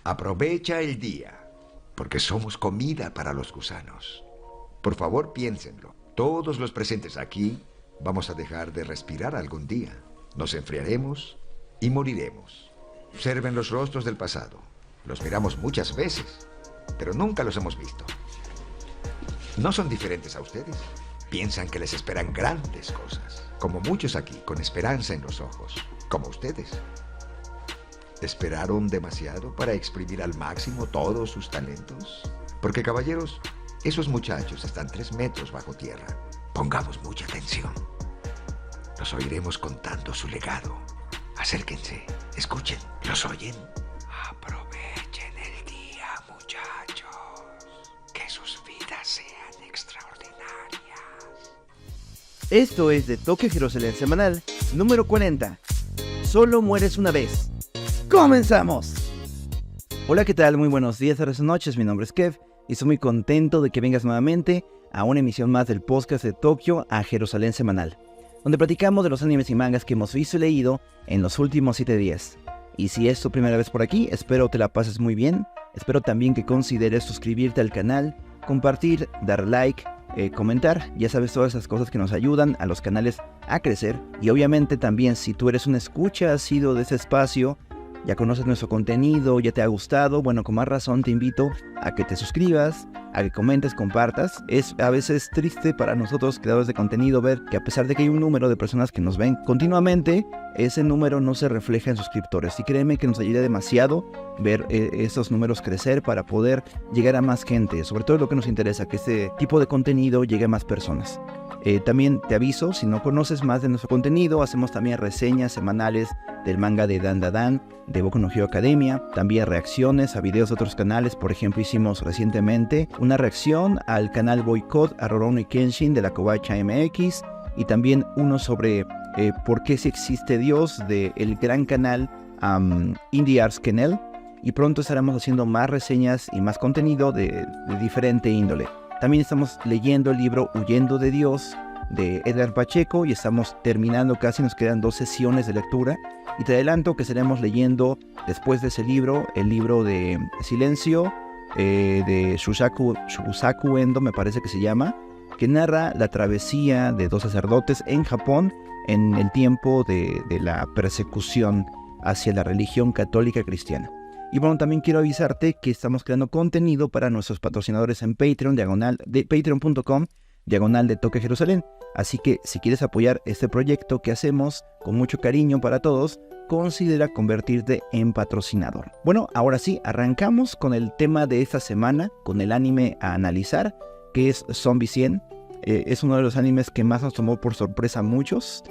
Aprovecha el día, porque somos comida para los gusanos. Por favor, piénsenlo. Todos los presentes aquí vamos a dejar de respirar algún día. Nos enfriaremos y moriremos. Observen los rostros del pasado. Los miramos muchas veces, pero nunca los hemos visto. ¿No son diferentes a ustedes? Piensan que les esperan grandes cosas, como muchos aquí, con esperanza en los ojos, como ustedes. ¿Esperaron demasiado para exprimir al máximo todos sus talentos? Porque, caballeros, esos muchachos están 3 metros bajo tierra. Pongamos mucha atención. Los oiremos contando su legado. Acérquense, escuchen. ¿Los oyen? Aprovechen el día, muchachos. Que sus vidas sean extraordinarias. Esto es de Toque Jerusalén Semanal, número 40. Solo mueres una vez. ¡Comenzamos! Hola, ¿qué tal? Muy buenos días, tardes o noches. Mi nombre es Kev y estoy muy contento de que vengas nuevamente a una emisión más del podcast de Tokio a Jerusalén Semanal, donde platicamos de los animes y mangas que hemos visto y leído en los últimos 7 días. Y si es tu primera vez por aquí, espero te la pases muy bien. Espero también que consideres suscribirte al canal, compartir, dar like, comentar. Ya sabes, todas esas cosas que nos ayudan a los canales a crecer. Y obviamente también, si tú eres un escucha asiduo de este espacio, ya conoces nuestro contenido, ya te ha gustado, bueno, con más razón te invito a que te suscribas, a que comentes, compartas. Es a veces triste para nosotros, creadores de contenido, ver que a pesar de que hay un número de personas que nos ven continuamente, ese número no se refleja en suscriptores. Y créeme que nos ayuda demasiado ver esos números crecer para poder llegar a más gente. Sobre todo lo que nos interesa, que este tipo de contenido llegue a más personas. También te aviso, si no conoces más de nuestro contenido, hacemos también reseñas semanales del manga de Dan Da Dan, de Boku no Hero Academia, también reacciones a videos de otros canales. Por ejemplo, hicimos recientemente una reacción al canal Boycott a Rurouni Kenshin de la Kobayashi MX, y también uno sobre por qué si existe Dios del gran canal Indie Arts Kennel, y pronto estaremos haciendo más reseñas y más contenido de diferente índole. También estamos leyendo el libro Huyendo de Dios de Edgar Pacheco y estamos terminando casi, nos quedan 2 sesiones de lectura. Y te adelanto que estaremos leyendo después de ese libro, el libro de Silencio de Shusaku Endo, me parece que se llama, que narra la travesía de 2 sacerdotes en Japón en el tiempo de la persecución hacia la religión católica cristiana. Y bueno, también quiero avisarte que estamos creando contenido para nuestros patrocinadores en Patreon, patreon.com, diagonal de Toque Jerusalén. Así que si quieres apoyar este proyecto que hacemos con mucho cariño para todos, considera convertirte en patrocinador. Bueno, ahora sí, arrancamos con el tema de esta semana, con el anime a analizar, que es Zombie 100. Es uno de los animes que más nos tomó por sorpresa a muchos.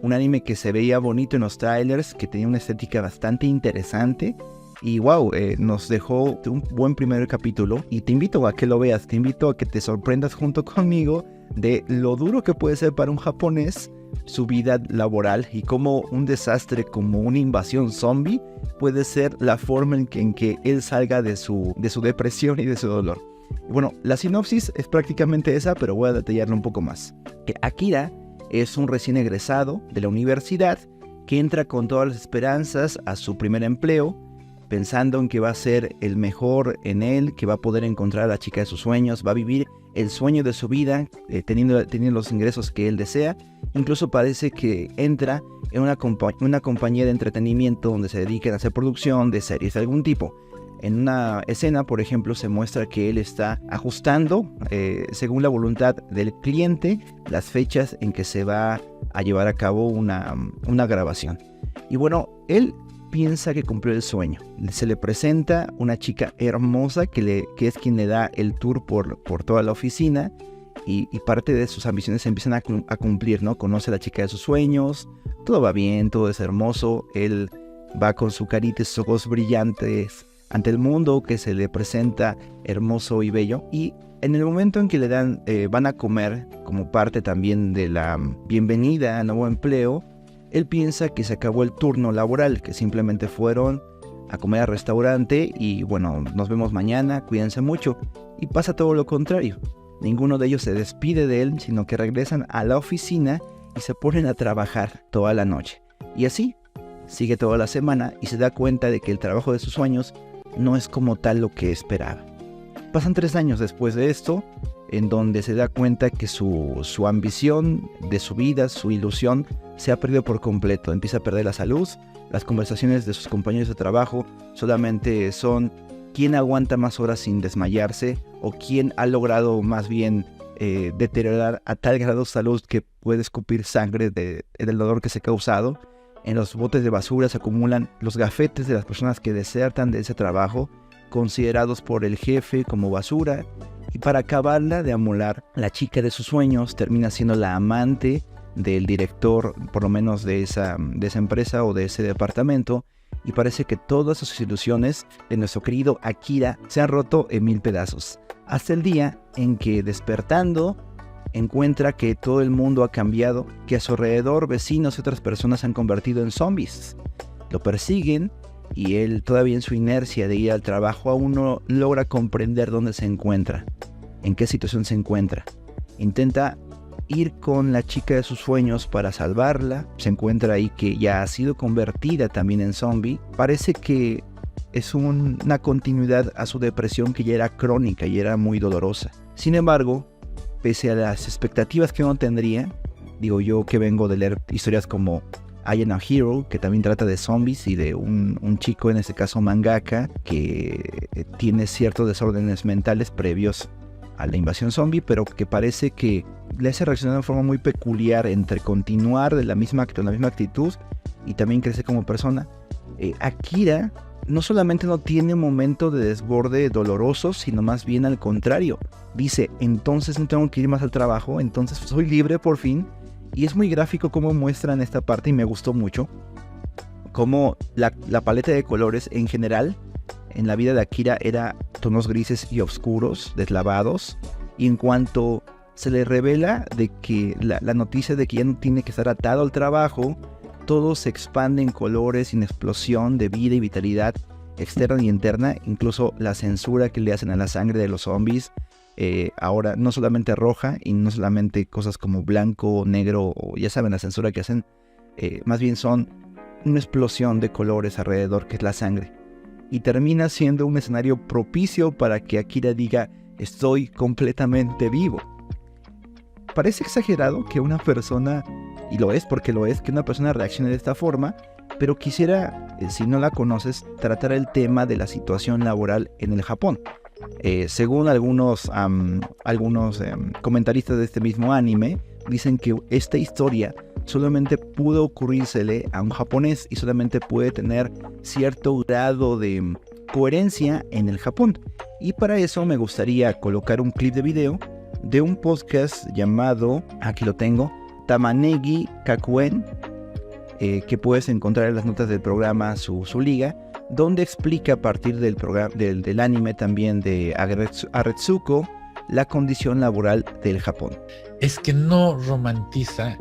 Un anime que se veía bonito en los trailers, que tenía una estética bastante interesante. Y wow, nos dejó un buen primer capítulo y te invito a que lo veas, te invito a que te sorprendas junto conmigo de lo duro que puede ser para un japonés su vida laboral y cómo un desastre como una invasión zombie puede ser la forma en que él salga de su depresión y de su dolor. Y bueno, la sinopsis es prácticamente esa, pero voy a detallarlo un poco más. Que Akira es un recién egresado de la universidad que entra con todas las esperanzas a su primer empleo, pensando en que va a ser el mejor en él, que va a poder encontrar a la chica de sus sueños, va a vivir el sueño de su vida, teniendo los ingresos que él desea. Incluso parece que entra en una compañía de entretenimiento donde se dedican a hacer producción de series de algún tipo. En una escena, por ejemplo, se muestra que él está ajustando, según la voluntad del cliente, las fechas en que se va a llevar a cabo una grabación. Y bueno, él piensa que cumplió el sueño. Se le presenta una chica hermosa que es quien le da el tour por toda la oficina, y parte de sus ambiciones se empiezan a cumplir, ¿no? Conoce a la chica de sus sueños, todo va bien, todo es hermoso, él va con su carita y sus ojos brillantes ante el mundo que se le presenta hermoso y bello, y en el momento en que le dan, van a comer como parte también de la bienvenida al nuevo empleo, él piensa que se acabó el turno laboral, que simplemente fueron a comer al restaurante y bueno, nos vemos mañana, cuídense mucho. Y pasa todo lo contrario. Ninguno de ellos se despide de él, sino que regresan a la oficina y se ponen a trabajar toda la noche. Y así sigue toda la semana y se da cuenta de que el trabajo de sus sueños no es como tal lo que esperaba. Pasan 3 años después de esto, en donde se da cuenta que su ambición de su vida, su ilusión, se ha perdido por completo. Empieza a perder la salud, las conversaciones de sus compañeros de trabajo solamente son quién aguanta más horas sin desmayarse o quién ha logrado más bien deteriorar a tal grado su salud que puede escupir sangre del dolor que se ha causado. En los botes de basura se acumulan los gafetes de las personas que desertan de ese trabajo, considerados por el jefe como basura. Y para acabarla de amolar, la chica de sus sueños termina siendo la amante del director, por lo menos de esa empresa o de ese departamento. Y parece que todas sus ilusiones de nuestro querido Akira se han roto en 1000 pedazos. Hasta el día en que, despertando, encuentra que todo el mundo ha cambiado, que a su alrededor vecinos y otras personas se han convertido en zombies. Lo persiguen y él, todavía en su inercia de ir al trabajo, aún no logra comprender dónde se encuentra, en qué situación se encuentra. Intenta ir con la chica de sus sueños para salvarla. Se encuentra ahí que ya ha sido convertida también en zombie. Parece que es una continuidad a su depresión que ya era crónica y era muy dolorosa. Sin embargo, pese a las expectativas que uno tendría, digo yo que vengo de leer historias como I Am a Hero, que también trata de zombies y de un chico, en este caso mangaka, que tiene ciertos desórdenes mentales previos a la invasión zombie, pero que parece que le hace reaccionar de forma muy peculiar entre continuar de la misma actitud y también crecer como persona. Akira no solamente no tiene un momento de desborde doloroso, sino más bien al contrario. Dice, entonces no tengo que ir más al trabajo, entonces soy libre por fin. Y es muy gráfico cómo muestran esta parte y me gustó mucho. Cómo la paleta de colores en general en la vida de Akira era tonos grises y oscuros, deslavados. Y en cuanto se le revela de que la noticia de que ya no tiene que estar atado al trabajo, todo se expande en colores, en explosión de vida y vitalidad externa y interna. Incluso la censura que le hacen a la sangre de los zombies, ahora no solamente roja y no solamente cosas como blanco, negro, o ya saben la censura que hacen, más bien son una explosión de colores alrededor que es la sangre. Y termina siendo un escenario propicio para que Akira diga, estoy completamente vivo. Parece exagerado que una persona, y lo es porque lo es, que una persona reaccione de esta forma, pero quisiera, si no la conoces, tratar el tema de la situación laboral en el Japón. Según algunos comentaristas de este mismo anime, dicen que esta historia solamente pudo ocurrírsele a un japonés y solamente puede tener cierto grado de coherencia en el Japón. Y para eso me gustaría colocar un clip de video de un podcast llamado, aquí lo tengo, Tamanegi Kakuen, que puedes encontrar en las notas del programa su liga, donde explica a partir del anime también de Aretsuko la condición laboral del Japón. Es que no romantiza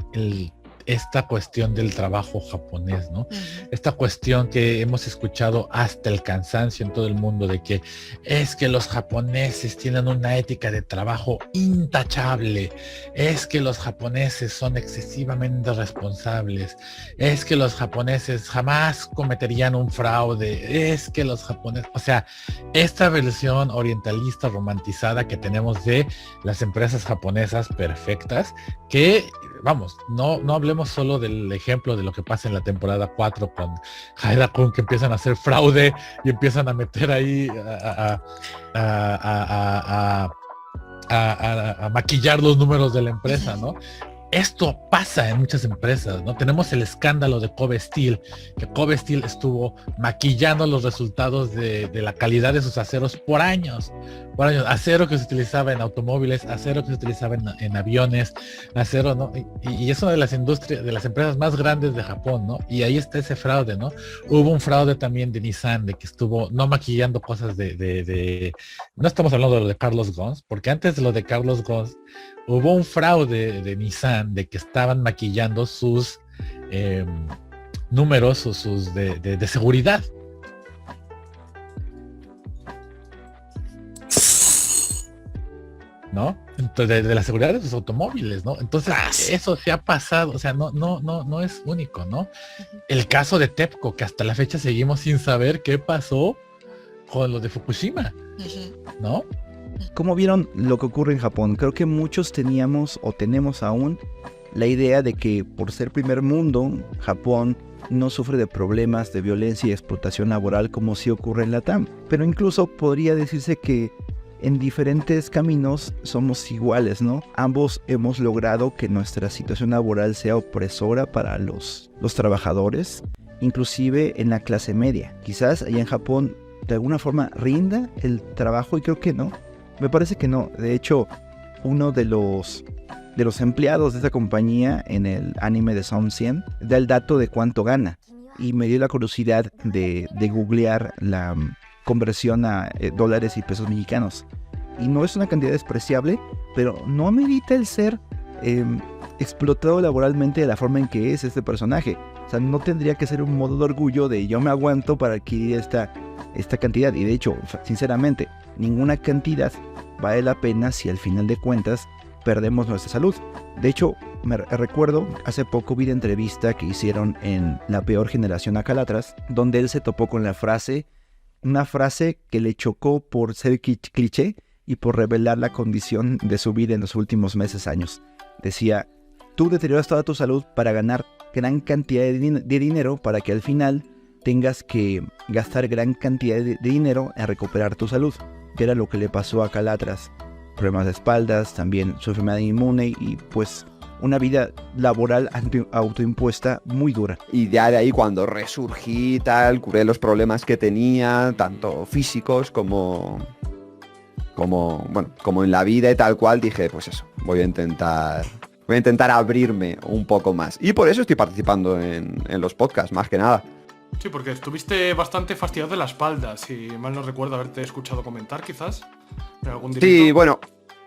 esta cuestión del trabajo japonés, ¿no? Esta cuestión que hemos escuchado hasta el cansancio en todo el mundo de que es que los japoneses tienen una ética de trabajo intachable, es que los japoneses son excesivamente responsables, es que los japoneses jamás cometerían un fraude, es que los japoneses, o sea, esta versión orientalista romantizada que tenemos de las empresas japonesas perfectas, que vamos, no hablemos solo del ejemplo de lo que pasa en la temporada 4 con Haida-kun, que empiezan a hacer fraude y empiezan a meter ahí a maquillar los números de la empresa, ¿no? Esto pasa en muchas empresas, ¿no? Tenemos el escándalo de Kobe Steel, que Kobe Steel estuvo maquillando los resultados de la calidad de sus aceros por años. Acero que se utilizaba en automóviles, acero que se utilizaba en aviones, acero, ¿no? Y es una de las industrias, de las empresas más grandes de Japón, ¿no? Y ahí está ese fraude, ¿no? Hubo un fraude también de Nissan, de que estuvo no maquillando cosas no estamos hablando de lo de Carlos Ghosn, porque antes de lo de Carlos Ghosn, hubo un fraude de Nissan de que estaban maquillando sus números o sus de seguridad. ¿No? Entonces, de la seguridad de sus automóviles, ¿no? Entonces, eso se ha pasado, o sea, no es único, ¿no? El caso de TEPCO, que hasta la fecha seguimos sin saber qué pasó con lo de Fukushima, ¿no? ¿Cómo vieron lo que ocurre en Japón? Creo que muchos teníamos o tenemos aún la idea de que por ser primer mundo, Japón no sufre de problemas de violencia y explotación laboral como sí ocurre en Latam. Pero incluso podría decirse que en diferentes caminos somos iguales, ¿no? Ambos hemos logrado que nuestra situación laboral sea opresora para los trabajadores, inclusive en la clase media. Quizás allá en Japón de alguna forma rinda el trabajo y creo que no. Me parece que no. De hecho, uno de los empleados de esa compañía en el anime de Som 100 da el dato de cuánto gana. Y me dio la curiosidad de googlear la conversión a dólares y pesos mexicanos. Y no es una cantidad despreciable, pero no amerita el ser explotado laboralmente de la forma en que es este personaje. O sea, no tendría que ser un modo de orgullo de yo me aguanto para adquirir esta cantidad. Y de hecho, sinceramente, ninguna cantidad vale la pena si al final de cuentas perdemos nuestra salud. De hecho, me recuerdo, hace poco vi la entrevista que hicieron en La Peor Generación a Calatras, donde él se topó con una frase que le chocó por ser cliché y por revelar la condición de su vida en los últimos meses, años. Decía, tú deterioras toda tu salud para ganar gran cantidad de dinero para que al final tengas que gastar gran cantidad de dinero en recuperar tu salud, que era lo que le pasó a Calatras. Problemas de espaldas, también su enfermedad inmune y pues una vida laboral autoimpuesta muy dura. Y ya de ahí cuando resurgí tal, curé los problemas que tenía, tanto físicos como en la vida y tal cual, dije, pues eso, voy a intentar abrirme un poco más. Y por eso estoy participando en los podcasts, más que nada. Sí, porque estuviste bastante fastidiado de la espalda, si mal no recuerdo haberte escuchado comentar, quizás, en algún directo. Sí, bueno,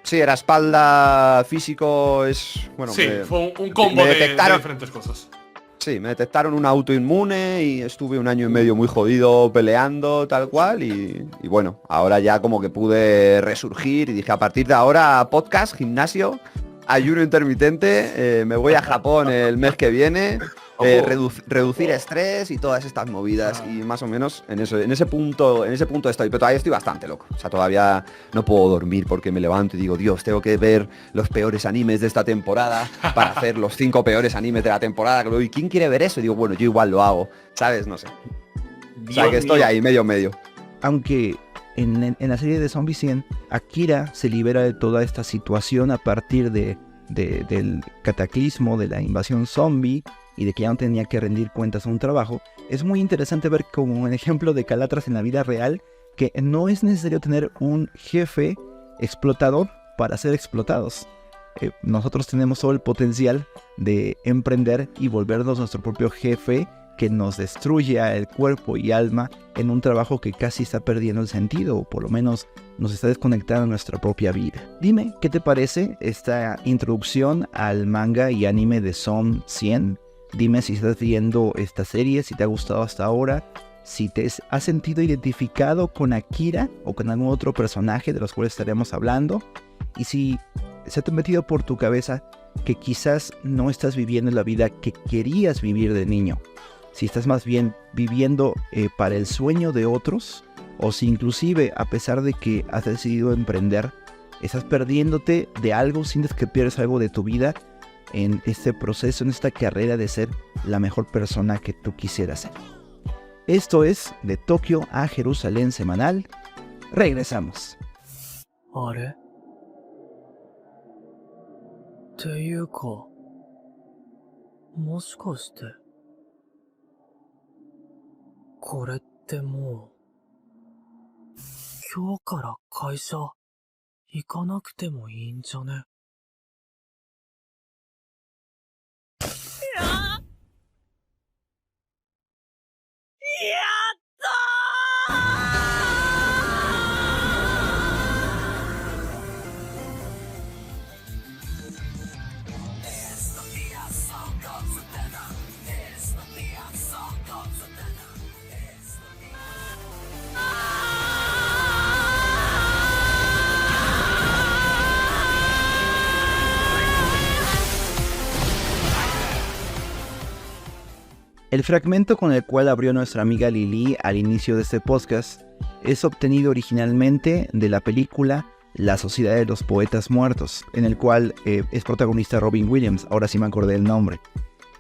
sí, era espalda, físico, es... Bueno, sí, fue un combo de diferentes cosas. Sí, me detectaron un autoinmune y estuve 1 año y medio muy jodido peleando, tal cual, y bueno, ahora ya como que pude resurgir y dije, a partir de ahora, podcast, gimnasio, ayuno intermitente, me voy a Japón el mes que viene... reducir estrés y todas estas movidas y más o menos en ese punto estoy, pero todavía estoy bastante loco. O sea, todavía no puedo dormir porque me levanto y digo, Dios, tengo que ver los peores animes de esta temporada para hacer los 5 peores animes de la temporada. ¿Y quién quiere ver eso? Y digo, bueno, yo igual lo hago, ¿sabes? No sé. O sea, que estoy ahí medio. Aunque en la serie de Zombie 100, Akira se libera de toda esta situación a partir del cataclismo de la invasión zombie y de que ya no tenía que rendir cuentas a un trabajo. Es muy interesante ver como un ejemplo de Calatras en la vida real que no es necesario tener un jefe explotador para ser explotados. Nosotros tenemos todo el potencial de emprender y volvernos nuestro propio jefe que nos destruya el cuerpo y alma en un trabajo que casi está perdiendo el sentido o por lo menos nos está desconectando de nuestra propia vida. Dime, ¿qué te parece esta introducción al manga y anime de Som 100? Dime si estás viendo esta serie, si te ha gustado hasta ahora, si te has sentido identificado con Akira o con algún otro personaje de los cuales estaremos hablando, y si se te ha metido por tu cabeza que quizás no estás viviendo la vida que querías vivir de niño, si estás más bien viviendo para el sueño de otros, o si inclusive a pesar de que has decidido emprender, estás perdiéndote de algo, sientes que pierdes algo de tu vida en este proceso, en esta carrera de ser la mejor persona que tú quisieras ser. Esto es De Tokio a Jerusalén semanal. Regresamos. あれっていうか、もしかして、これってもう、今日から会社行かなくてもいいんじゃね？ El fragmento con el cual abrió nuestra amiga Lili al inicio de este podcast es obtenido originalmente de la película La Sociedad de los Poetas Muertos, en el cual es protagonista Robin Williams. Ahora sí me acordé el nombre.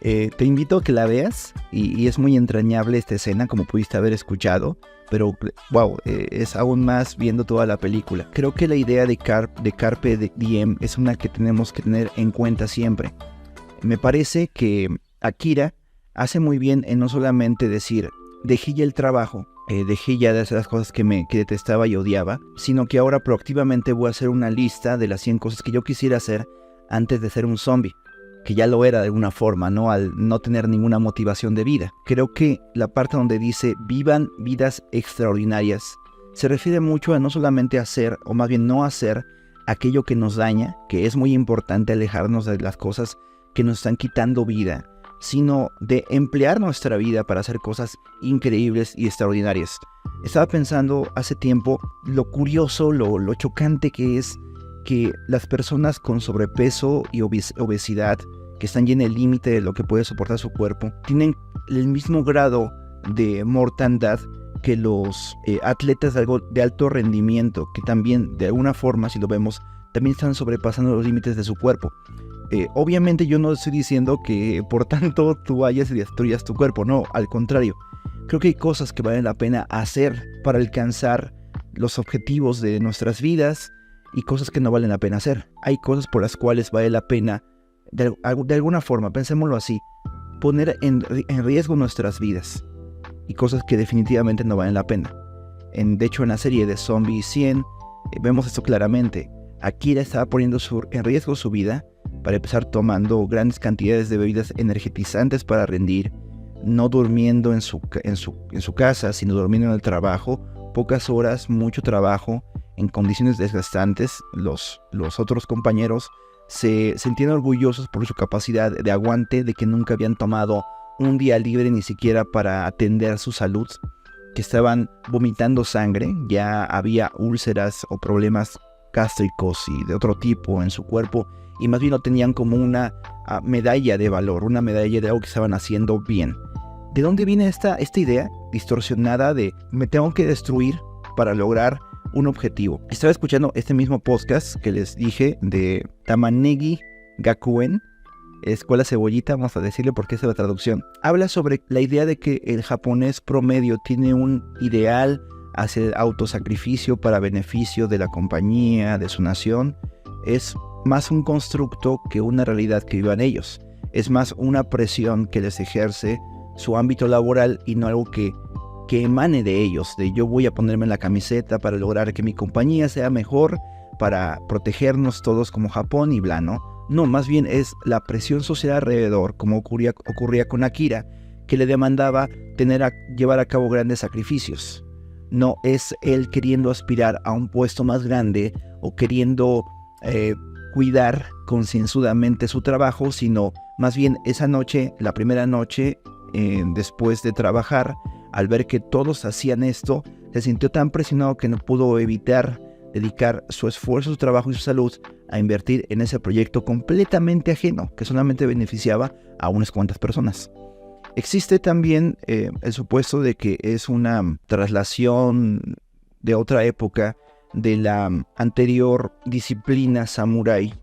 Te invito a que la veas y es muy entrañable esta escena, como pudiste haber escuchado, pero wow, es aún más viendo toda la película. Creo que la idea de Carpe Diem es una que tenemos que tener en cuenta siempre. Me parece que Akira hace muy bien en no solamente decir, dejé ya el trabajo, dejé ya de hacer las cosas que detestaba y odiaba, sino que ahora proactivamente voy a hacer una lista de las 100 cosas que yo quisiera hacer antes de ser un zombie, que ya lo era de alguna forma, ¿no? Al no tener ninguna motivación de vida. Creo que la parte donde dice vivan vidas extraordinarias se refiere mucho a no solamente hacer, o más bien no hacer, aquello que nos daña, que es muy importante alejarnos de las cosas que nos están quitando vida, sino de emplear nuestra vida para hacer cosas increíbles y extraordinarias. Estaba pensando hace tiempo lo curioso, lo chocante que es que las personas con sobrepeso y obesidad, que están ya en el límite de lo que puede soportar su cuerpo, tienen el mismo grado de mortandad que los atletas de alto rendimiento, que también, de alguna forma, si lo vemos, también están sobrepasando los límites de su cuerpo. Obviamente yo no estoy diciendo que por tanto tú vayas y destruyas tu cuerpo, no, al contrario. Creo que hay cosas que valen la pena hacer para alcanzar los objetivos de nuestras vidas y cosas que no valen la pena hacer. Hay cosas por las cuales vale la pena, de alguna forma, pensémoslo así, poner en riesgo nuestras vidas y cosas que definitivamente no valen la pena. De hecho, en la serie de Zombie 100 vemos esto claramente. Akira estaba poniendo en riesgo su vida para empezar tomando grandes cantidades de bebidas energetizantes para rendir, no durmiendo en su casa, sino durmiendo en el trabajo, pocas horas, mucho trabajo, en condiciones desgastantes. Los otros compañeros se sentían orgullosos por su capacidad de aguante, de que nunca habían tomado un día libre ni siquiera para atender su salud, que estaban vomitando sangre, ya había úlceras o problemas gástricos y de otro tipo en su cuerpo, y más bien lo tenían como una medalla de valor, una medalla de algo que estaban haciendo bien. ¿De dónde viene esta idea distorsionada de me tengo que destruir para lograr un objetivo? Estaba escuchando este mismo podcast que les dije de Tamanegi Gakuen, Escuela Cebollita, vamos a decirle porque esa es la traducción. Habla sobre la idea de que el japonés promedio tiene un ideal hacia el autosacrificio para beneficio de la compañía, de su nación. Es más un constructo que una realidad que vivan ellos. Es más una presión que les ejerce su ámbito laboral y no algo que emane de ellos, de yo voy a ponerme en la camiseta para lograr que mi compañía sea mejor, para protegernos todos como Japón y bla, ¿no? No, más bien es la presión social alrededor, como ocurría con Akira, que le demandaba llevar a cabo grandes sacrificios. No es él queriendo aspirar a un puesto más grande o queriendo cuidar concienzudamente su trabajo, sino más bien esa noche, la primera noche, después de trabajar, al ver que todos hacían esto, se sintió tan presionado que no pudo evitar dedicar su esfuerzo, su trabajo y su salud a invertir en ese proyecto completamente ajeno, que solamente beneficiaba a unas cuantas personas. Existe también el supuesto de que es una traslación de otra época de la anterior disciplina samurái,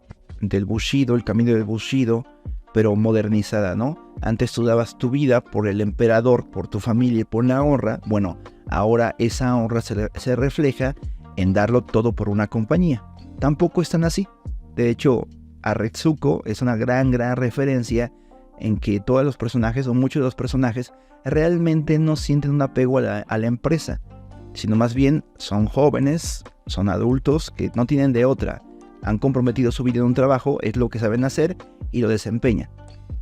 del Bushido, el camino del Bushido, pero modernizada, ¿no? Antes tú dabas tu vida por el emperador, por tu familia y por la honra. Bueno, ahora esa honra se refleja en darlo todo por una compañía. Tampoco es tan así. De hecho, Aretsuko es una gran referencia en que todos los personajes, o muchos de los personajes, realmente no sienten un apego a la empresa, sino más bien son jóvenes, son adultos que no tienen de otra. Han comprometido su vida en un trabajo, es lo que saben hacer y lo desempeñan.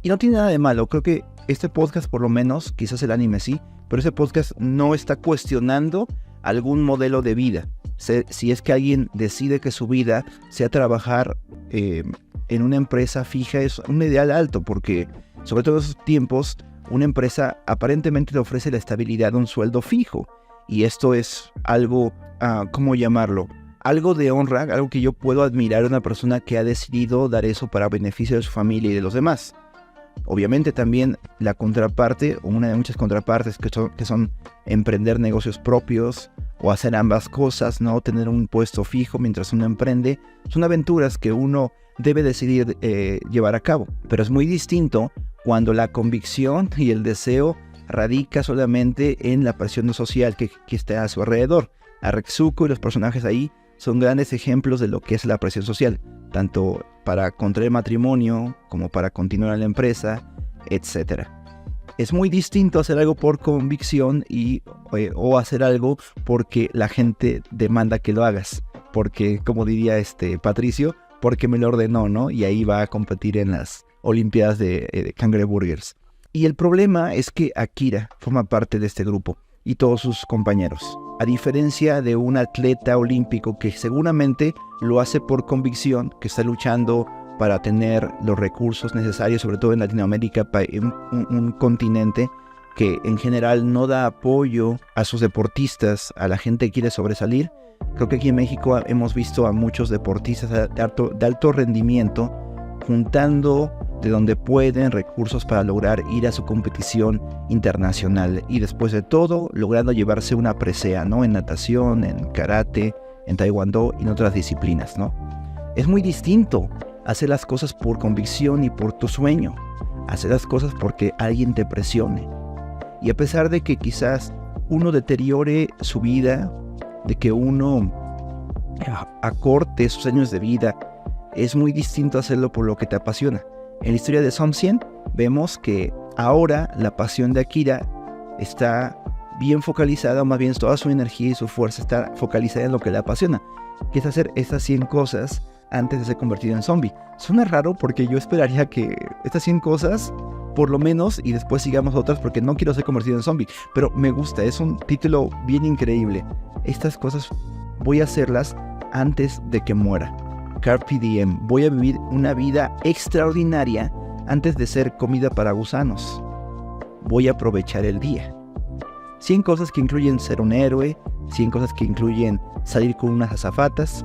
Y no tiene nada de malo. Creo que este podcast, por lo menos, quizás el anime sí, pero ese podcast no está cuestionando algún modelo de vida. Si es que alguien decide que su vida sea trabajar en una empresa fija, es un ideal alto, porque sobre todo en esos tiempos, una empresa aparentemente le ofrece la estabilidad de un sueldo fijo. Y esto es algo, ¿cómo llamarlo? Algo de honra, algo que yo puedo admirar a una persona que ha decidido dar eso para beneficio de su familia y de los demás. Obviamente también la contraparte, o una de muchas contrapartes que son emprender negocios propios, o hacer ambas cosas, ¿no? Tener un puesto fijo mientras uno emprende. Son aventuras que uno debe decidir llevar a cabo. Pero es muy distinto cuando la convicción y el deseo radica solamente en la presión social que está a su alrededor. Aretsuko y los personajes ahí son grandes ejemplos de lo que es la presión social, tanto para contraer matrimonio como para continuar en la empresa, etc. Es muy distinto hacer algo por convicción o hacer algo porque la gente demanda que lo hagas. Porque, como diría Patricio, porque me lo ordenó, ¿no? Y ahí va a competir en las Olimpiadas de Cangreburgers. Y el problema es que Akira forma parte de este grupo y todos sus compañeros. A diferencia de un atleta olímpico que seguramente lo hace por convicción, que está luchando para tener los recursos necesarios, sobre todo en Latinoamérica, un continente que en general no da apoyo a sus deportistas, a la gente que quiere sobresalir. Creo que aquí en México hemos visto a muchos deportistas de alto rendimiento juntando de donde pueden recursos para lograr ir a su competición internacional y después de todo logrando llevarse una presea, ¿no? En natación, en karate, en taekwondo y en otras disciplinas, ¿no? Es muy distinto hacer las cosas por convicción y por tu sueño, hacer las cosas porque alguien te presione. Y a pesar de que quizás uno deteriore su vida, de que uno acorte sus años de vida, es muy distinto hacerlo por lo que te apasiona. En la historia de Somsien vemos que ahora la pasión de Akira está bien focalizada, o más bien toda su energía y su fuerza está focalizada en lo que le apasiona, que es hacer estas 100 cosas antes de ser convertido en zombie. Suena raro porque yo esperaría que estas 100 cosas, por lo menos, y después sigamos otras porque no quiero ser convertido en zombie, pero me gusta, es un título bien increíble. Estas cosas voy a hacerlas antes de que muera. Carpe diem, voy a vivir una vida extraordinaria antes de ser comida para gusanos. Voy a aprovechar el día. 100 cosas que incluyen ser un héroe, 100 cosas que incluyen salir con unas azafatas,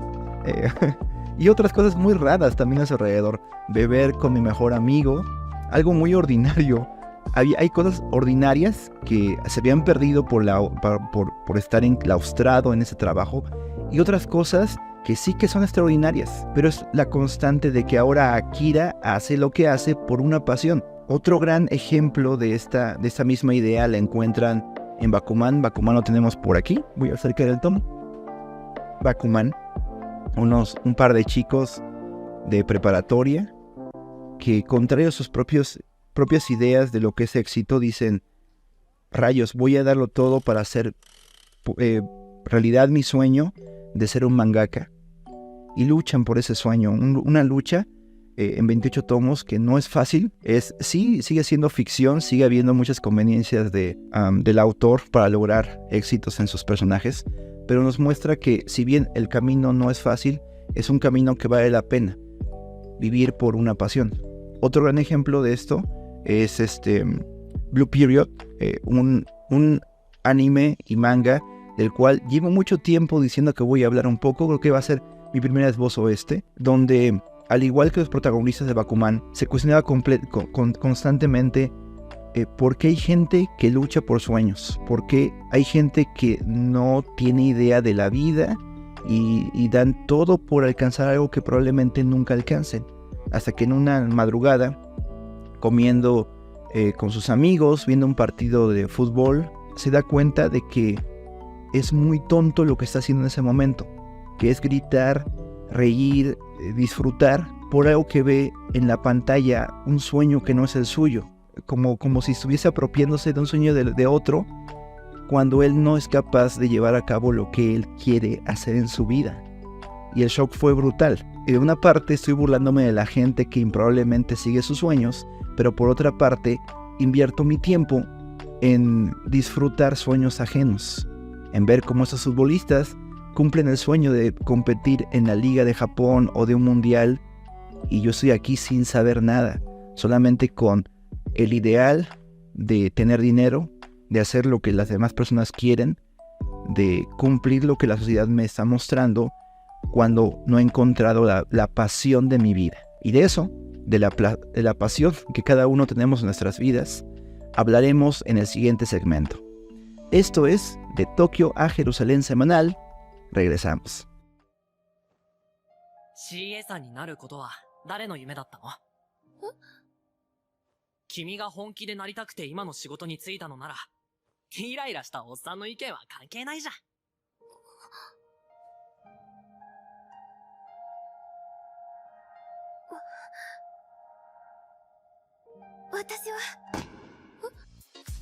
y otras cosas muy raras también a su alrededor. Beber con mi mejor amigo, algo muy ordinario. Hay cosas ordinarias que se habían perdido por estar enclaustrado en ese trabajo, y otras cosas que sí que son extraordinarias, pero es la constante de que ahora Akira hace lo que hace por una pasión. Otro gran ejemplo de esta misma idea la encuentran en Bakuman. Bakuman lo tenemos por aquí, voy a acercar el tomo. Bakuman, un par de chicos de preparatoria que, contrario a sus propias ideas de lo que es éxito, dicen: rayos, voy a darlo todo para hacer realidad mi sueño de ser un mangaka, y luchan por ese sueño, una lucha en 28 tomos que no es fácil. Sigue siendo ficción, sigue habiendo muchas conveniencias del autor para lograr éxitos en sus personajes, pero nos muestra que si bien el camino no es fácil, es un camino que vale la pena vivir por una pasión. Otro gran ejemplo de esto es Blue Period, un anime y manga del cual llevo mucho tiempo diciendo que voy a hablar un poco. Creo que va a ser mi primer esbozo donde, al igual que los protagonistas de Bakuman, se cuestionaba constantemente por qué hay gente que lucha por sueños, por qué hay gente que no tiene idea de la vida y dan todo por alcanzar algo que probablemente nunca alcancen, hasta que en una madrugada, comiendo con sus amigos, viendo un partido de fútbol, se da cuenta de que es muy tonto lo que está haciendo en ese momento, que es gritar, reír, disfrutar por algo que ve en la pantalla, un sueño que no es el suyo, como si estuviese apropiándose de un sueño de otro, cuando él no es capaz de llevar a cabo lo que él quiere hacer en su vida. Y el shock fue brutal. Y de una parte estoy burlándome de la gente que improbablemente sigue sus sueños, pero por otra parte invierto mi tiempo en disfrutar sueños ajenos, en ver cómo esos futbolistas cumplen el sueño de competir en la Liga de Japón o de un mundial, y yo estoy aquí sin saber nada, solamente con el ideal de tener dinero, de hacer lo que las demás personas quieren, de cumplir lo que la sociedad me está mostrando, cuando no he encontrado la pasión de mi vida. Y de eso, de la pasión que cada uno tenemos en nuestras vidas, hablaremos en el siguiente segmento. Esto es De Tokio a Jerusalén Semanal. Regresamos. CA さんになることは誰の夢だったの？君が本気でなりたくて今の仕事に就いたのなら、イライラしたおっさんの意見は関係ないじゃん。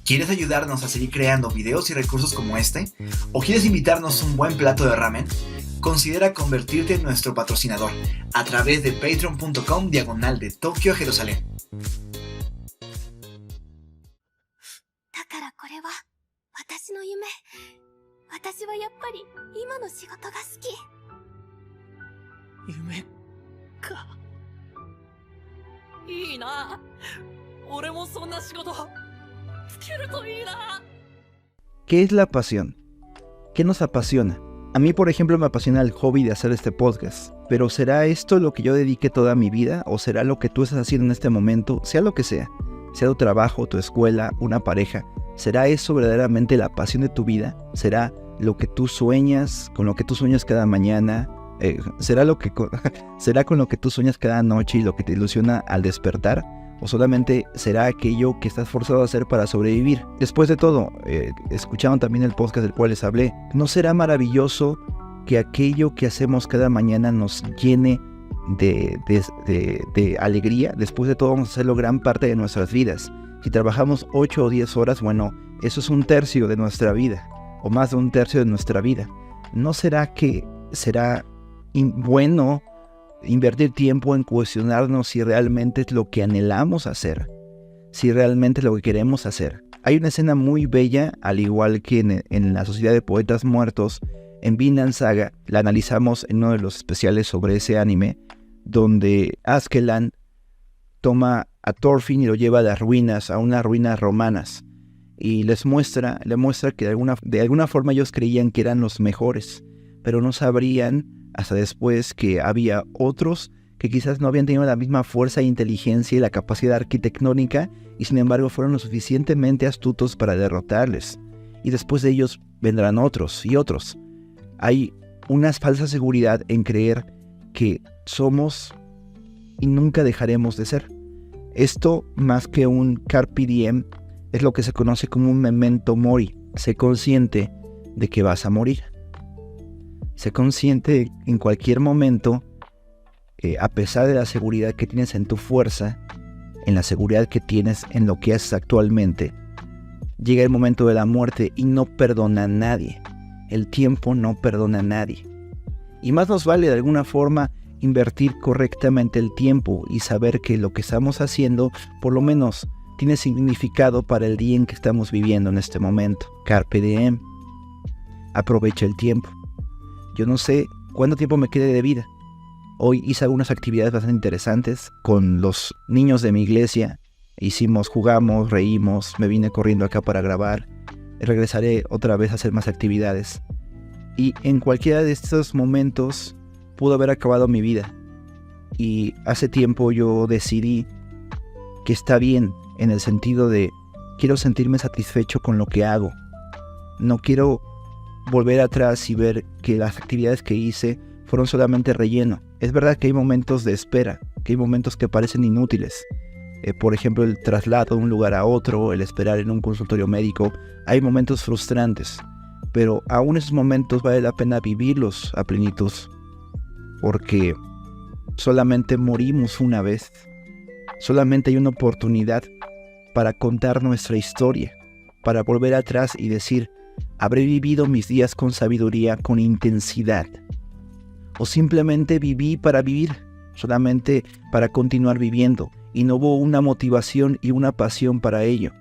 ¿Quieres ayudarnos a seguir creando videos y recursos como este? ¿O quieres invitarnos un buen plato de ramen? Considera convertirte en nuestro patrocinador a través de patreon.com/de Tokio a Jerusalén. だからこれは私の夢。私はやっぱり今の仕事が好き。夢か。いいな。俺もそんな仕事つけるといいな。 ¿Qué es la pasión? ¿Qué nos apasiona? A mí, por ejemplo, me apasiona el hobby de hacer este podcast. Pero ¿será esto lo que yo dedique toda mi vida? ¿O será lo que tú estás haciendo en este momento? Sea lo que sea. Sea tu trabajo, tu escuela, una pareja. ¿Será eso verdaderamente la pasión de tu vida? ¿Será lo que tú sueñas, con lo que tú sueñas cada mañana? ¿Será con lo que tú sueñas cada noche y lo que te ilusiona al despertar? ¿O solamente será aquello que estás forzado a hacer para sobrevivir? Después de todo, escucharon también el podcast del cual les hablé. ¿No será maravilloso que aquello que hacemos cada mañana nos llene de alegría? Después de todo, vamos a hacerlo gran parte de nuestras vidas. Si trabajamos 8 o 10 horas, bueno, eso es 1/3 de nuestra vida, o más de 1/3 de nuestra vida. ¿No será que será bueno invertir tiempo en cuestionarnos si realmente es lo que anhelamos hacer? Si realmente es lo que queremos hacer. Hay una escena muy bella, al igual que en la Sociedad de Poetas Muertos, en Vinland Saga, la analizamos en uno de los especiales sobre ese anime, donde Askeland toma a Thorfinn y lo lleva a las ruinas, a unas ruinas romanas, y le muestra que de alguna forma ellos creían que eran los mejores, pero no sabrían hasta después que había otros que quizás no habían tenido la misma fuerza e inteligencia y la capacidad arquitectónica, y sin embargo fueron lo suficientemente astutos para derrotarles. Y después de ellos vendrán otros y otros. Hay una falsa seguridad en creer que somos y nunca dejaremos de ser. Esto, más que un carpe diem, es lo que se conoce como un memento mori. Sé consciente de que vas a morir. Sé consciente en cualquier momento, a pesar de la seguridad que tienes en tu fuerza, en la seguridad que tienes en lo que haces actualmente, llega el momento de la muerte y no perdona a nadie. El tiempo no perdona a nadie. Y más nos vale de alguna forma invertir correctamente el tiempo y saber que lo que estamos haciendo por lo menos tiene significado para el día en que estamos viviendo en este momento. Carpe diem. Aprovecha el tiempo. Yo no sé cuánto tiempo me quede de vida. Hoy hice algunas actividades bastante interesantes con los niños de mi iglesia. Jugamos, reímos, me vine corriendo acá para grabar. Regresaré otra vez a hacer más actividades. Y en cualquiera de estos momentos pudo haber acabado mi vida. Y hace tiempo yo decidí que está bien, en el sentido de quiero sentirme satisfecho con lo que hago. No quiero volver atrás y ver que las actividades que hice fueron solamente relleno. Es verdad que hay momentos de espera, que hay momentos que parecen inútiles. Por ejemplo, el traslado de un lugar a otro, el esperar en un consultorio médico. Hay momentos frustrantes, pero aún esos momentos vale la pena vivirlos a plenitud, porque solamente morimos una vez. Solamente hay una oportunidad para contar nuestra historia, para volver atrás y decir: habré vivido mis días con sabiduría, con intensidad. O simplemente viví para vivir, solamente para continuar viviendo, y no hubo una motivación y una pasión para ello.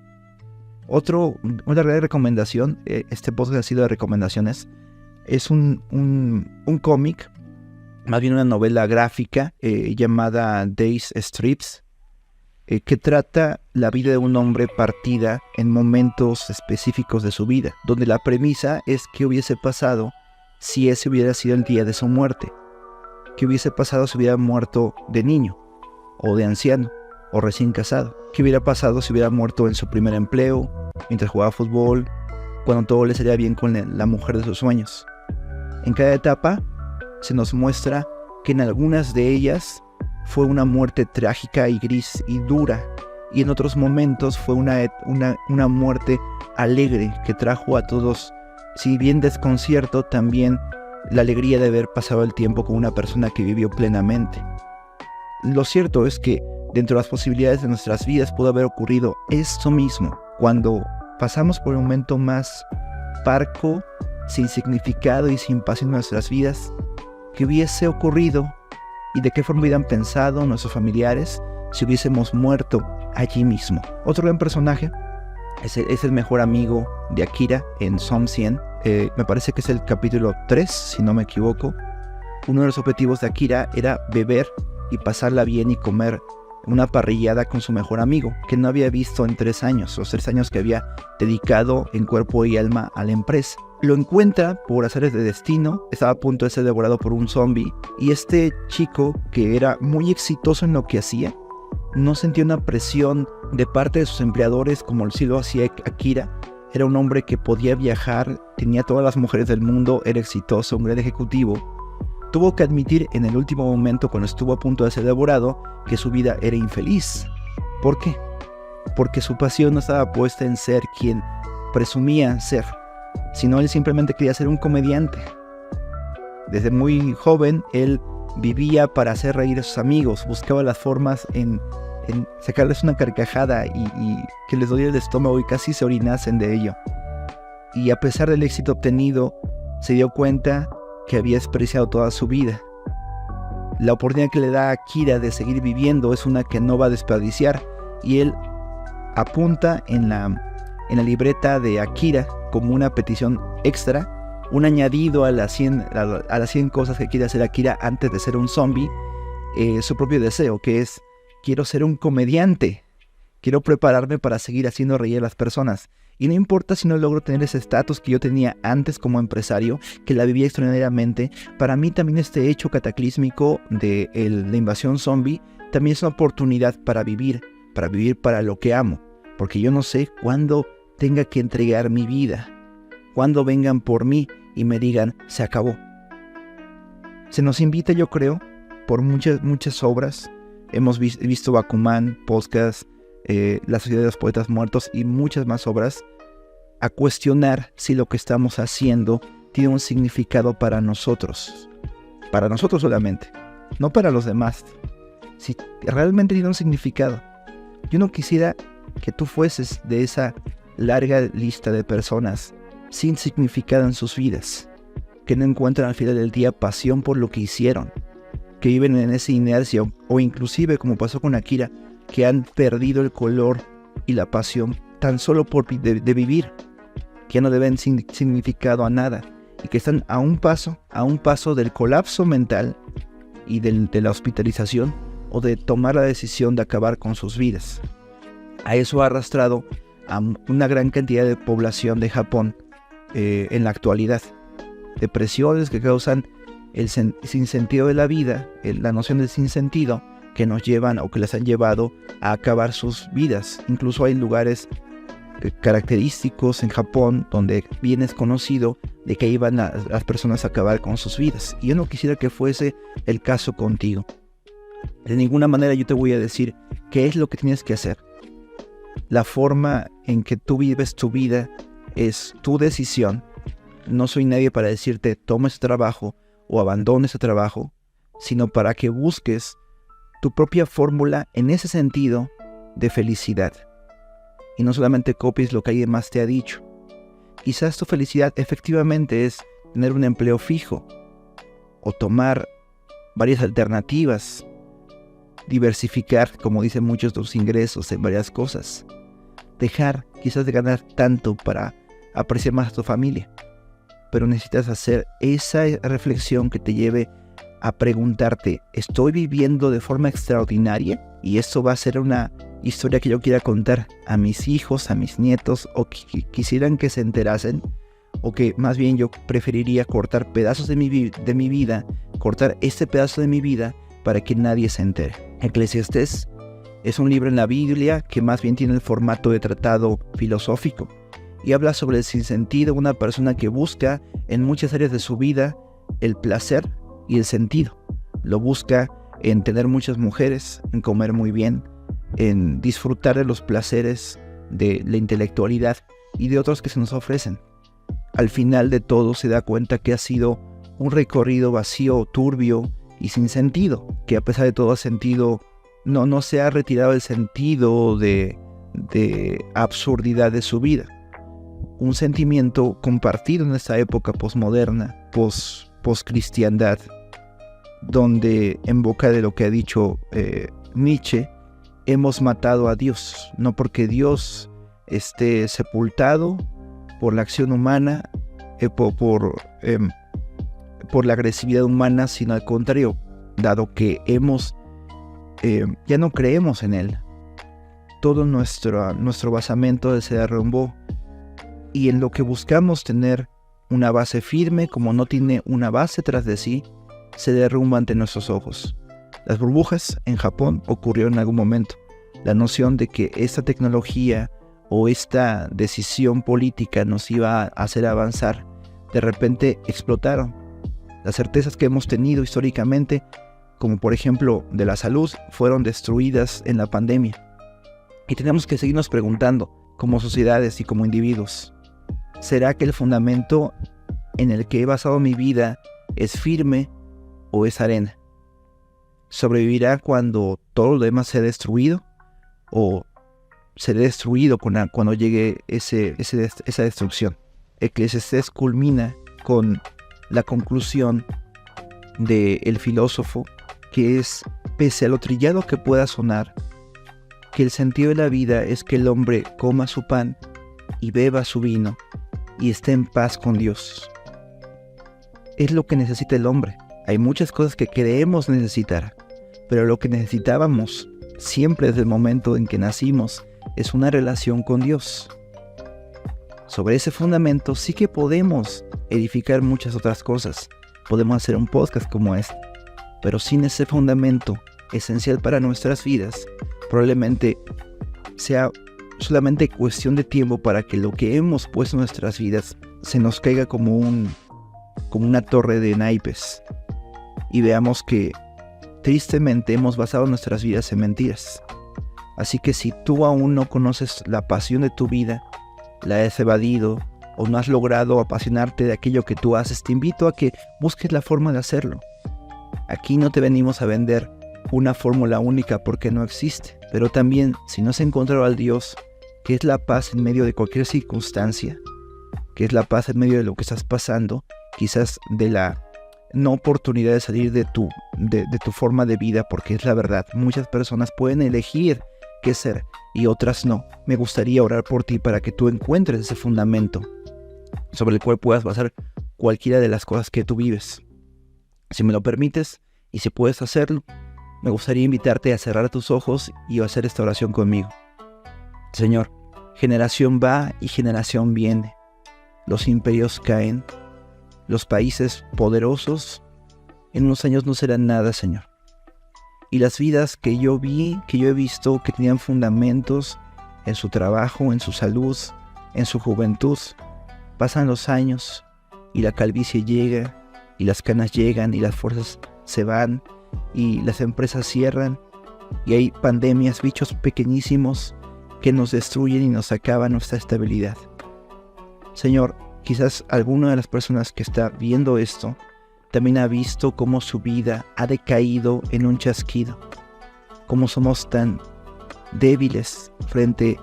Una gran recomendación, este podcast ha sido de recomendaciones, es un cómic, más bien una novela gráfica llamada Days Strips, que trata la vida de un hombre partida en momentos específicos de su vida, donde la premisa es qué hubiese pasado si ese hubiera sido el día de su muerte, qué hubiese pasado si hubiera muerto de niño, o de anciano, o recién casado, qué hubiera pasado si hubiera muerto en su primer empleo, mientras jugaba fútbol, cuando todo le salía bien con la mujer de sus sueños. En cada etapa se nos muestra que en algunas de ellas fue una muerte trágica y gris y dura, y en otros momentos fue una muerte alegre que trajo a todos, si bien desconcierto, también la alegría de haber pasado el tiempo con una persona que vivió plenamente. Lo cierto es que dentro de las posibilidades de nuestras vidas pudo haber ocurrido esto mismo, cuando pasamos por un momento más parco, sin significado y sin pasión en nuestras vidas, que hubiese ocurrido y de qué forma hubieran pensado nuestros familiares si hubiésemos muerto allí mismo. Otro gran personaje es el mejor amigo de Akira en Som 100. Me parece que es el capítulo 3, si no me equivoco. Uno de los objetivos de Akira era beber y pasarla bien y comer una parrillada con su mejor amigo, que no había visto en 3 años, los 3 años que había dedicado en cuerpo y alma a la empresa. Lo encuentra por azares de destino, estaba a punto de ser devorado por un zombie, y este chico, que era muy exitoso en lo que hacía, no sentía una presión de parte de sus empleadores como sí lo hacía Akira. Era un hombre que podía viajar, tenía todas las mujeres del mundo, era exitoso, un gran ejecutivo. Tuvo que admitir en el último momento, cuando estuvo a punto de ser devorado, que su vida era infeliz. ¿Por qué? Porque su pasión no estaba puesta en ser quien presumía ser, sino él simplemente quería ser un comediante. Desde muy joven, él vivía para hacer reír a sus amigos, buscaba las formas en sacarles una carcajada y que les doliera el estómago y casi se orinasen de ello. Y a pesar del éxito obtenido, se dio cuenta que había despreciado toda su vida. La oportunidad que le da a Akira de seguir viviendo es una que no va a desperdiciar, y él apunta en la libreta de Akira como una petición extra, un añadido a las 100 cosas que quiere hacer Akira antes de ser un zombie, su propio deseo, que es: quiero ser un comediante, quiero prepararme para seguir haciendo reír a las personas. Y no importa si no logro tener ese estatus que yo tenía antes como empresario, que la vivía extraordinariamente, para mí también este hecho cataclísmico de la invasión zombie también es una oportunidad para vivir para lo que amo, porque yo no sé cuándo tenga que entregar mi vida, cuándo vengan por mí y me digan: se acabó. Se nos invita, yo creo, por muchas obras. Hemos visto Bakuman, podcast, La Sociedad de los Poetas Muertos y muchas más obras, a cuestionar si lo que estamos haciendo tiene un significado para nosotros solamente, no para los demás, si realmente tiene un significado. Yo no quisiera que tú fueses de esa larga lista de personas sin significado en sus vidas, que no encuentran al final del día pasión por lo que hicieron, que viven en esa inercia, o inclusive, como pasó con Akira, que han perdido el color y la pasión tan solo de vivir, que ya no deben significado a nada, y que están a un paso del colapso mental y de la hospitalización, o de tomar la decisión de acabar con sus vidas. A eso ha arrastrado a una gran cantidad de población de Japón en la actualidad. Depresiones que causan el sinsentido de la vida, la noción del sinsentido, que nos llevan o que les han llevado a acabar sus vidas. Incluso hay lugares característicos en Japón donde bien es conocido de que iban las personas a acabar con sus vidas. Y yo no quisiera que fuese el caso contigo. De ninguna manera yo te voy a decir qué es lo que tienes que hacer. La forma en que tú vives tu vida es tu decisión. No soy nadie para decirte toma ese trabajo o abandona ese trabajo, sino para que busques tu propia fórmula en ese sentido de felicidad. Y no solamente copies lo que alguien más te ha dicho. Quizás tu felicidad efectivamente es tener un empleo fijo, o tomar varias alternativas, diversificar, como dicen muchos, tus ingresos en varias cosas. Dejar quizás de ganar tanto para apreciar más a tu familia. Pero necesitas hacer esa reflexión que te lleve a preguntarte: ¿estoy viviendo de forma extraordinaria? Y esto va a ser una historia que yo quiera contar a mis hijos, a mis nietos, o que quisieran que se enterasen, o que más bien yo preferiría cortar pedazos de mi vida, cortar este pedazo de mi vida para que nadie se entere. Eclesiastés es un libro en la Biblia que más bien tiene el formato de tratado filosófico, y habla sobre el sinsentido, una persona que busca en muchas áreas de su vida el placer y el sentido. Lo busca en tener muchas mujeres, en comer muy bien, en disfrutar de los placeres de la intelectualidad y de otros que se nos ofrecen. Al final de todo se da cuenta que ha sido un recorrido vacío, turbio y sin sentido, que a pesar de todo ha sentido, no se ha retirado el sentido de absurdidad de su vida. Un sentimiento compartido en esta época posmoderna, poscristiandad, donde en boca de lo que ha dicho Nietzsche, hemos matado a Dios, no porque Dios esté sepultado por la acción humana, por la agresividad humana, sino al contrario, dado que ya no creemos en Él. Todo nuestro basamento se derrumbó, y en lo que buscamos tener una base firme, como no tiene una base tras de sí, se derrumba ante nuestros ojos. Las burbujas en Japón ocurrieron en algún momento. La noción de que esta tecnología o esta decisión política nos iba a hacer avanzar, de repente explotaron. Las certezas que hemos tenido históricamente, como por ejemplo de la salud, fueron destruidas en la pandemia. Y tenemos que seguirnos preguntando, como sociedades y como individuos, ¿será que el fundamento en el que he basado mi vida es firme o es arena? ¿Sobrevivirá cuando todo lo demás sea destruido? ¿O seré destruido cuando llegue esa destrucción? Eclesiastés culmina con la conclusión del filósofo, que es, pese a lo trillado que pueda sonar, que el sentido de la vida es que el hombre coma su pan y beba su vino y esté en paz con Dios. Es lo que necesita el hombre. Hay muchas cosas que creemos necesitar, pero lo que necesitábamos siempre desde el momento en que nacimos es una relación con Dios. Sobre ese fundamento sí que podemos edificar muchas otras cosas. Podemos hacer un podcast como este, pero sin ese fundamento esencial para nuestras vidas, probablemente sea solamente cuestión de tiempo para que lo que hemos puesto en nuestras vidas se nos caiga como una torre de naipes y veamos que tristemente hemos basado nuestras vidas en mentiras. Así que si tú aún no conoces la pasión de tu vida, la has evadido o no has logrado apasionarte de aquello que tú haces, te invito a que busques la forma de hacerlo. Aquí no te venimos a vender una fórmula única porque no existe, pero también si no has encontrado al Dios que es la paz en medio de cualquier circunstancia, que es la paz en medio de lo que estás pasando, quizás de la no oportunidad de salir de tu forma de vida, porque es la verdad, muchas personas pueden elegir qué ser y otras no. Me gustaría orar por ti para que tú encuentres ese fundamento sobre el cual puedas basar cualquiera de las cosas que tú vives. Si me lo permites y si puedes hacerlo, me gustaría invitarte a cerrar tus ojos y a hacer esta oración conmigo. Señor, generación va y generación viene. Los imperios caen. Los países poderosos en unos años no serán nada, Señor. Y las vidas que yo he visto que tenían fundamentos en su trabajo, en su salud, en su juventud, pasan los años y la calvicie llega y las canas llegan y las fuerzas se van y las empresas cierran y hay pandemias, bichos pequeñísimos que nos destruyen y nos acaban nuestra estabilidad. Señor, quizás alguna de las personas que está viendo esto también ha visto cómo su vida ha decaído en un chasquido, cómo somos tan débiles frente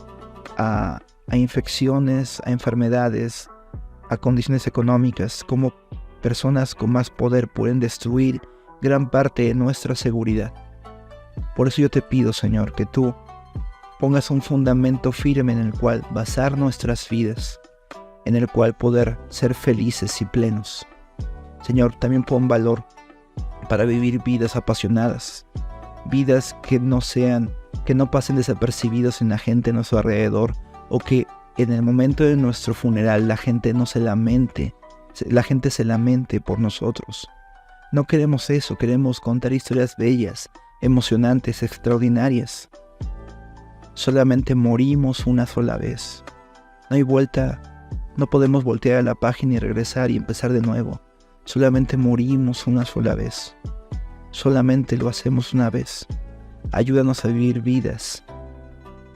a infecciones, a enfermedades, a condiciones económicas, cómo personas con más poder pueden destruir gran parte de nuestra seguridad. Por eso yo te pido, Señor, que tú pongas un fundamento firme en el cual basar nuestras vidas, en el cual poder ser felices y plenos. Señor, también pon valor para vivir vidas apasionadas, vidas que no pasen desapercibidos en la gente a nuestro alrededor, o que en el momento de nuestro funeral la gente se lamente por nosotros. No queremos eso, queremos contar historias bellas, emocionantes, extraordinarias. Solamente morimos una sola vez. No hay vuelta, no podemos voltear a la página y regresar y empezar de nuevo. Solamente morimos una sola vez. Solamente lo hacemos una vez. Ayúdanos a vivir vidas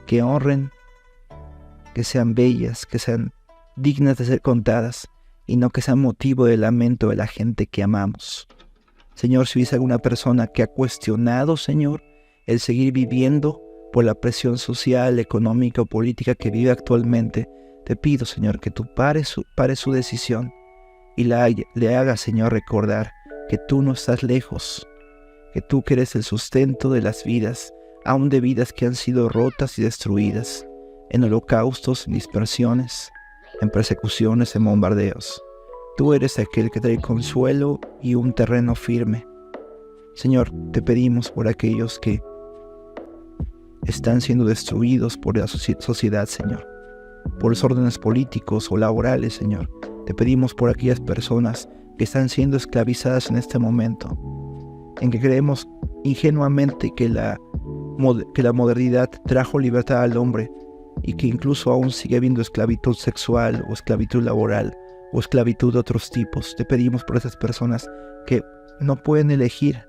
que honren, que sean bellas, que sean dignas de ser contadas y no que sean motivo de lamento de la gente que amamos. Señor, si hubiese alguna persona que ha cuestionado, Señor, el seguir viviendo por la presión social, económica o política que vive actualmente, te pido, Señor, que tú pares su decisión y le hagas, Señor, recordar que tú no estás lejos, que tú que eres el sustento de las vidas, aun de vidas que han sido rotas y destruidas, en holocaustos, en dispersiones, en persecuciones, en bombardeos. Tú eres aquel que trae consuelo y un terreno firme. Señor, te pedimos por aquellos que están siendo destruidos por la sociedad, Señor, por los órdenes políticos o laborales, Señor. Te pedimos por aquellas personas que están siendo esclavizadas en este momento, en que creemos ingenuamente que la modernidad trajo libertad al hombre y que incluso aún sigue habiendo esclavitud sexual o esclavitud laboral o esclavitud de otros tipos. Te pedimos por esas personas que no pueden elegir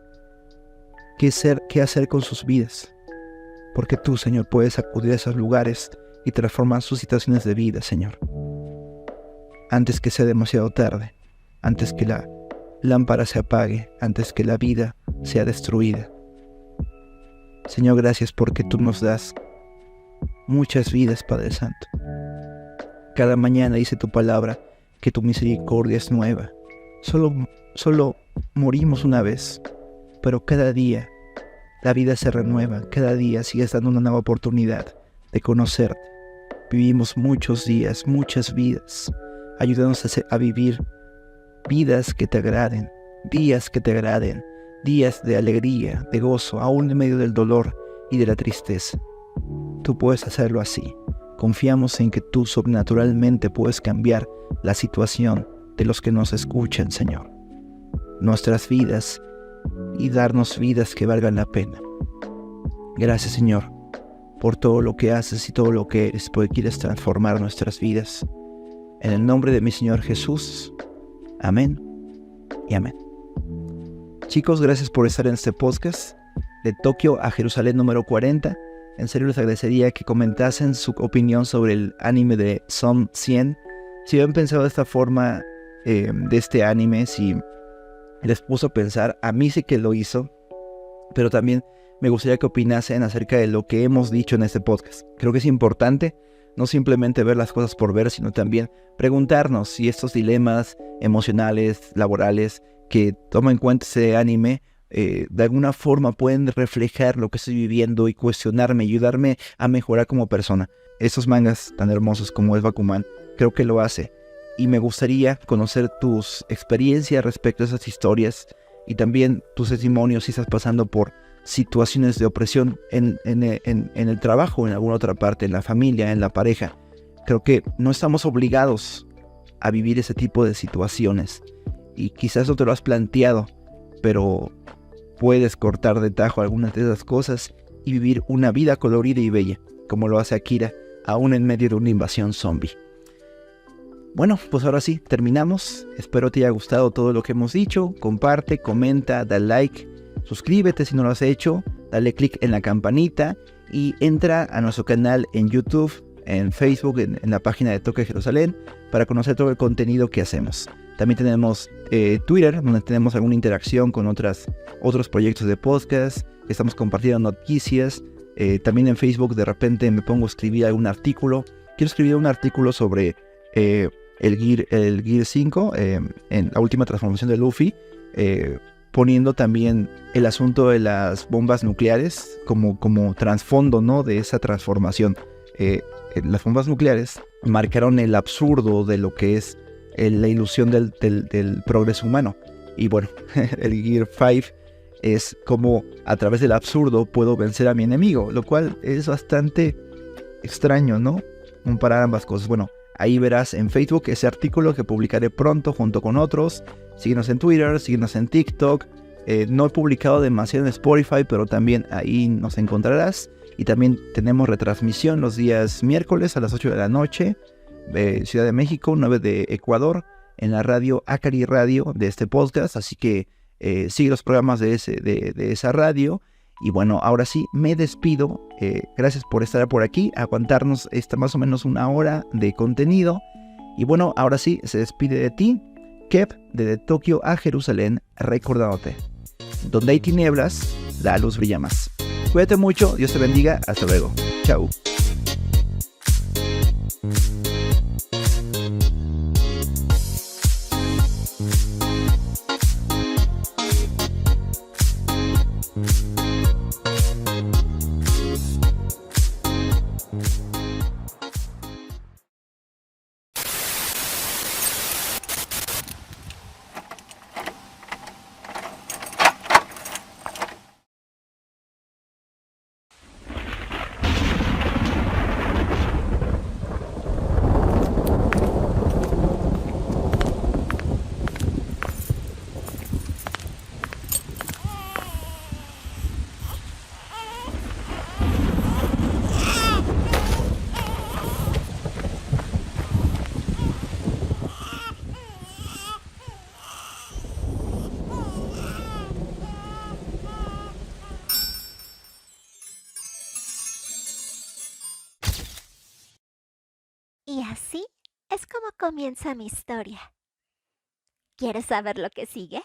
qué hacer con sus vidas, porque tú, Señor, puedes acudir a esos lugares y transformar sus situaciones de vida, Señor, antes que sea demasiado tarde, antes que la lámpara se apague, antes que la vida sea destruida. Señor, gracias porque tú nos das muchas vidas, Padre Santo. Cada mañana dice tu palabra que tu misericordia es nueva. Solo morimos una vez, pero cada día la vida se renueva, cada día sigues dando una nueva oportunidad de conocerte. Vivimos muchos días, muchas vidas. Ayúdanos a vivir vidas que te agraden, días que te agraden, días de alegría, de gozo, aún en medio del dolor y de la tristeza. Tú puedes hacerlo así. Confiamos en que tú sobrenaturalmente puedes cambiar la situación de los que nos escuchan, Señor. Nuestras vidas y darnos vidas que valgan la pena. Gracias, Señor, por todo lo que haces y todo lo que eres, porque quieres transformar nuestras vidas. En el nombre de mi Señor Jesús. Amén y amén. Chicos, gracias por estar en este podcast de Tokio a Jerusalén número 40. En serio les agradecería que comentasen su opinión sobre el anime de Som 100. Si habían pensado de esta forma de este anime, si les puso a pensar, a mí sí que lo hizo, pero también me gustaría que opinasen acerca de lo que hemos dicho en este podcast. Creo que es importante no simplemente ver las cosas por ver, sino también preguntarnos si estos dilemas emocionales, laborales, que toma en cuenta ese anime, de alguna forma pueden reflejar lo que estoy viviendo y cuestionarme, ayudarme a mejorar como persona. Estos mangas tan hermosos como es Bakuman, creo que lo hace. Y me gustaría conocer tus experiencias respecto a esas historias y también tus testimonios si estás pasando por situaciones de opresión en el trabajo, en alguna otra parte, en la familia, en la pareja. Creo que no estamos obligados a vivir ese tipo de situaciones y quizás no te lo has planteado, pero puedes cortar de tajo algunas de esas cosas y vivir una vida colorida y bella, como lo hace Akira, aún en medio de una invasión zombie. Bueno, pues ahora sí, terminamos. Espero te haya gustado todo lo que hemos dicho. Comparte, comenta, da like, suscríbete si no lo has hecho, dale click en la campanita y entra a nuestro canal en YouTube, en Facebook, en la página de Tokio Jerusalén, para conocer todo el contenido que hacemos. También tenemos Twitter, donde tenemos alguna interacción con otros proyectos de podcast. Estamos compartiendo noticias. También en Facebook de repente me pongo a escribir algún artículo. Quiero escribir un artículo sobre el Gear 5, en la última transformación de Luffy, poniendo también el asunto de las bombas nucleares como trasfondo, ¿no?, de esa transformación. Las bombas nucleares marcaron el absurdo de lo que es la ilusión del progreso humano. Y bueno, el Gear 5 es como a través del absurdo puedo vencer a mi enemigo, lo cual es bastante extraño, ¿no?, comparar ambas cosas. Bueno, ahí verás en Facebook ese artículo que publicaré pronto junto con otros. Síguenos en Twitter, síguenos en TikTok. No he publicado demasiado en Spotify, pero también ahí nos encontrarás. Y también tenemos retransmisión los días miércoles a las 8 de la noche. Ciudad de México, 9 de Ecuador, en la radio Acari Radio de este podcast. Así que sigue los programas de esa radio. Y bueno, ahora sí, me despido. Gracias por estar por aquí, aguantarnos esta más o menos una hora de contenido. Y bueno, ahora sí, se despide de ti, Kev, desde Tokio a Jerusalén, recordándote: donde hay tinieblas, la luz brilla más. Cuídate mucho, Dios te bendiga, hasta luego. Chao. Y así es como comienza mi historia. ¿Quieres saber lo que sigue?